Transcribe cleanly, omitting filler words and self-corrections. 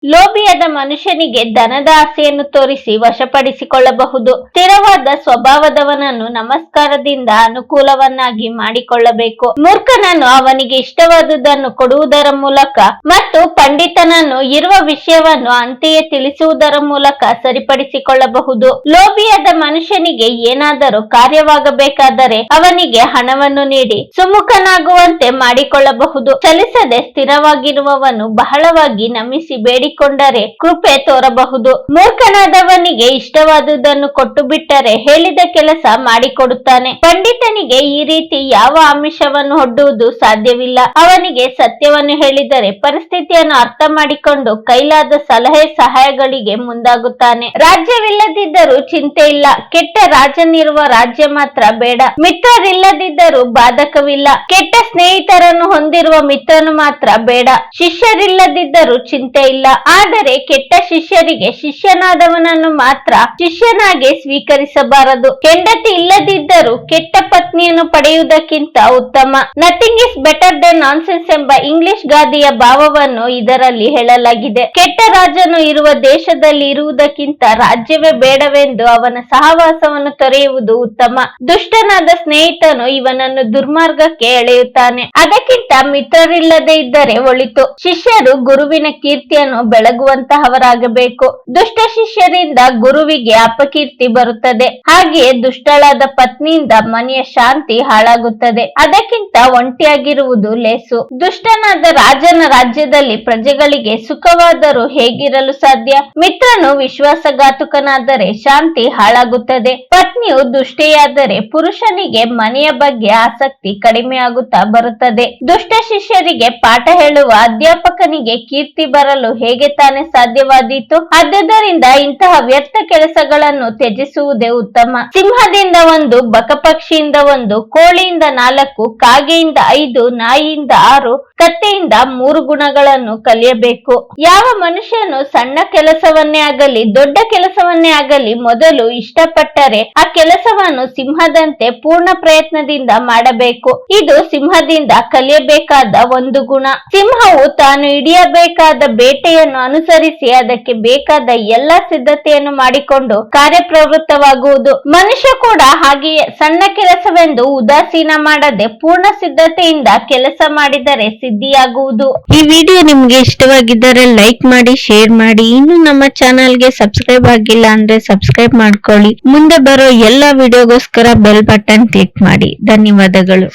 ಲೋಭಿಯಾದ ಮನುಷ್ಯನಿಗೆ ಧನದ ಆಸೆಯನ್ನು ತೋರಿಸಿ ವಶಪಡಿಸಿಕೊಳ್ಳಬಹುದು. ಸ್ಥಿರವಾದ ಸ್ವಭಾವದವನನ್ನು ನಮಸ್ಕಾರದಿಂದ ಅನುಕೂಲವನ್ನಾಗಿ ಮಾಡಿಕೊಳ್ಳಬೇಕು. ಮೂರ್ಖನನ್ನು ಅವನಿಗೆ ಇಷ್ಟವಾದುದನ್ನು ಕೊಡುವುದರ ಮೂಲಕ ಮತ್ತು ಪಂಡಿತನನ್ನು ಇರುವ ವಿಷಯವನ್ನು ಅಂತೆಯೇ ತಿಳಿಸುವುದರ ಮೂಲಕ ಸರಿಪಡಿಸಿಕೊಳ್ಳಬಹುದು. ಲೋಭಿಯಾದ ಮನುಷ್ಯನಿಗೆ ಏನಾದರೂ ಕಾರ್ಯವಾಗಬೇಕಾದರೆ ಅವನಿಗೆ ಹಣವನ್ನು ನೀಡಿ ಸುಮುಖನಾಗುವಂತೆ ಮಾಡಿಕೊಳ್ಳಬಹುದು. ಚಲಿಸದೆ ಸ್ಥಿರವಾಗಿರುವವನು ಬಹಳವಾಗಿ ನಮಿಸಿ ಬೇಡಿಕೊಂಡರೆ ಕೃಪೆ ತೋರಬಹುದು. ಮೂರ್ಖನಾದವನಿಗೆ ಇಷ್ಟವಾದುದನ್ನು ಕೊಟ್ಟು ಬಿಟ್ಟರೆ ಹೇಳಿದ ಕೆಲಸ ಮಾಡಿಕೊಡುತ್ತಾನೆ. ಪಂಡಿತನಿಗೆ ಈ ರೀತಿ ಯಾವ ಆಮಿಷವನ್ನು ಒಡ್ಡುವುದು ಸಾಧ್ಯವಿಲ್ಲ. ಅವನಿಗೆ ಸತ್ಯವನ್ನು ಹೇಳಿದರೆ ಪರಿಸ್ಥಿತಿಯನ್ನು ಅರ್ಥ ಮಾಡಿಕೊಂಡು ಕೈಲಾದ ಸಲಹೆ ಸಹಾಯಗಳಿಗೆ ಮುಂದಾಗುತ್ತಾನೆ. ರಾಜ್ಯವಿಲ್ಲದಿದ್ದರೂ ಚಿಂತೆ ಇಲ್ಲ, ಕೆಟ್ಟ ರಾಜನಿರುವ ರಾಜ್ಯ ಮಾತ್ರ ಬೇಡ. ಮಿತ್ರರಿಲ್ಲದಿದ್ದರೂ ಬಾಧಕವಿಲ್ಲ, ಕೆಟ್ಟ ಸ್ನೇಹಿತರನ್ನು ಹೊಂದಿರುವ ಮಿತ್ರನು ಮಾತ್ರ ಬೇಡ. ಶಿಷ್ಯರಿಲ್ಲದಿದ್ದರೂ ಚಿಂತೆ ಇಲ್ಲ, ಆದರೆ ಕೆಟ್ಟ ಶಿಷ್ಯರಿಗೆ ಶಿಷ್ಯನಾದವನನ್ನು ಮಾತ್ರ ಶಿಷ್ಯನಾಗಿ ಸ್ವೀಕರಿಸಬಾರದು. ಹೆಂಡತಿ ಇಲ್ಲದಿದ್ದರೂ ಕೆಟ್ಟ ಪತ್ನಿಯನ್ನು ಪಡೆಯುವುದಕ್ಕಿಂತ ಉತ್ತಮ. Nothing is better than nonsense ಎಂಬ ಇಂಗ್ಲಿಷ್ ಗಾದೆಯ ಭಾವವನ್ನು ಇದರಲ್ಲಿ ಹೇಳಲಾಗಿದೆ. ಕೆಟ್ಟ ರಾಜನು ಇರುವ ದೇಶದಲ್ಲಿ ಇರುವುದಕ್ಕಿಂತ ರಾಜ್ಯವೇ ಬೇಡವೆಂದು ಅವನ ಸಹವಾಸವನ್ನು ತೊರೆಯುವುದು ಉತ್ತಮ. ದುಷ್ಟನಾದ ಸ್ನೇಹಿತನು ಇವನನ್ನು ದುರ್ಮಾರ್ಗಕ್ಕೆ ಎಳೆಯುತ್ತಾನೆ, ಅದಕ್ಕಿಂತ ಮಿತ್ರರಿಲ್ಲದೆ ಇದ್ದರೆ ಒಳಿತು. ಶಿಷ್ಯರು ಗುರುವಿನ ಕೀರ್ತಿಯನ್ನು ಬೆಳಗುವಂತಹವರಾಗಬೇಕು. ದುಷ್ಟ ಶಿಷ್ಯರಿಂದ ಗುರುವಿಗೆ ಅಪಕೀರ್ತಿ ಬರುತ್ತದೆ. ಹಾಗೆಯೇ ದುಷ್ಟಳಾದ ಪತ್ನಿಯಿಂದ ಮನೆಯ ಶಾಂತಿ ಹಾಳಾಗುತ್ತದೆ. ಅದಕ್ಕಿಂತ ಒಂಟಿಯಾಗಿರುವುದು ಲೇಸು. ದುಷ್ಟನಾದ ರಾಜನ ರಾಜ್ಯದಲ್ಲಿ ಪ್ರಜೆಗಳಿಗೆ ಸುಖವಾದರೂ ಹೇಗಿರಲು ಸಾಧ್ಯ? ಮಿತ್ರನು ವಿಶ್ವಾಸಘಾತುಕನಾದರೆ ಶಾಂತಿ ಹಾಳಾಗುತ್ತದೆ. ಪತ್ನಿಯು ದುಷ್ಟೆಯಾದರೆ ಪುರುಷನಿಗೆ ಮನೆಯ ಬಗ್ಗೆ ಆಸಕ್ತಿ ಕಡಿಮೆಯಾಗುತ್ತಾ ಬರುತ್ತದೆ. ದುಷ್ಟ ಶಿಷ್ಯರಿಗೆ ಪಾಠ ಹೇಳುವ ಅಧ್ಯಾಪಕನಿಗೆ ಕೀರ್ತಿ ಬರಲು ಹೇಗೆ ತಾನೇ ಸಾಧ್ಯವಾದೀತು? ಆದ್ದರಿಂದ ಇಂತಹ ವ್ಯರ್ಥ ಕೆಲಸಗಳನ್ನು ತ್ಯಜಿಸುವುದೇ ಉತ್ತಮ. ಸಿಂಹದಿಂದ 1, ಬಕಪಕ್ಷಿಯಿಂದ 1, ಕೋಳಿಯಿಂದ 4, ಕಾಗೆಯಿಂದ 5, ನಾಯಿಯಿಂದ 6, ಕತ್ತೆಯಿಂದ 3 ಗುಣಗಳನ್ನು ಕಲಿಯಬೇಕು. ಯಾವ ಮನುಷ್ಯನು ಸಣ್ಣ ಕೆಲಸವನ್ನೇ ಆಗಲಿ ದೊಡ್ಡ ಕೆಲಸವನ್ನೇ ಆಗಲಿ ಮೊದಲು ಇಷ್ಟಪಟ್ಟರೆ ಆ ಕೆಲಸವನ್ನು ಸಿಂಹದಂತೆ ಪೂರ್ಣ ಪ್ರಯತ್ನದಿಂದ ಮಾಡಬೇಕು. ಇದು ಸಿಂಹದಿಂದ ಕಲಿಯಬೇಕಾದ ಒಂದು ಗುಣ. ಸಿಂಹವು ತಾನು ಹಿಡಿಯಬೇಕಾದ ಬೇಟೆಯನ್ನು ಅನುಸರಿಸಿ ಅದಕ್ಕೆ ಬೇಕಾದ ಎಲ್ಲಾ ಸಿದ್ಧತೆಯನ್ನು ಮಾಡಿಕೊಂಡು ಕಾರ್ಯಪ್ರವೃತ್ತವಾಗುವುದು. ಮನುಷ್ಯ ಕೂಡ ಹಾಗೆಯೇ ಸಣ್ಣ ಕೆಲಸವೆಂದು ಉದಾಸೀನ ಮಾಡದೆ ಪೂರ್ಣ ಸಿದ್ಧತೆಯಿಂದ ಕೆಲಸ ಮಾಡಿದರೆ ಸಿದ್ಧಿಯಾಗುವುದು. ಈ ವಿಡಿಯೋ ನಿಮ್ಗೆ ಇಷ್ಟವಾಗಿದ್ದರೆ ಲೈಕ್ ಮಾಡಿ, ಶೇರ್ ಮಾಡಿ. ಇನ್ನು ನಮ್ಮ ಚಾನೆಲ್ಗೆ ಸಬ್ಸ್ಕ್ರೈಬ್ ಆಗಿಲ್ಲ ಅಂದ್ರೆ ಸಬ್ಸ್ಕ್ರೈಬ್ ಮಾಡ್ಕೊಳ್ಳಿ. ಮುಂದೆ ಬರೋ ಎಲ್ಲಾ ವಿಡಿಯೋಗೋಸ್ಕರ ಬೆಲ್ ಬಟನ್ ಕ್ಲಿಕ್ ಮಾಡಿ. ಧನ್ಯವಾದಗಳು.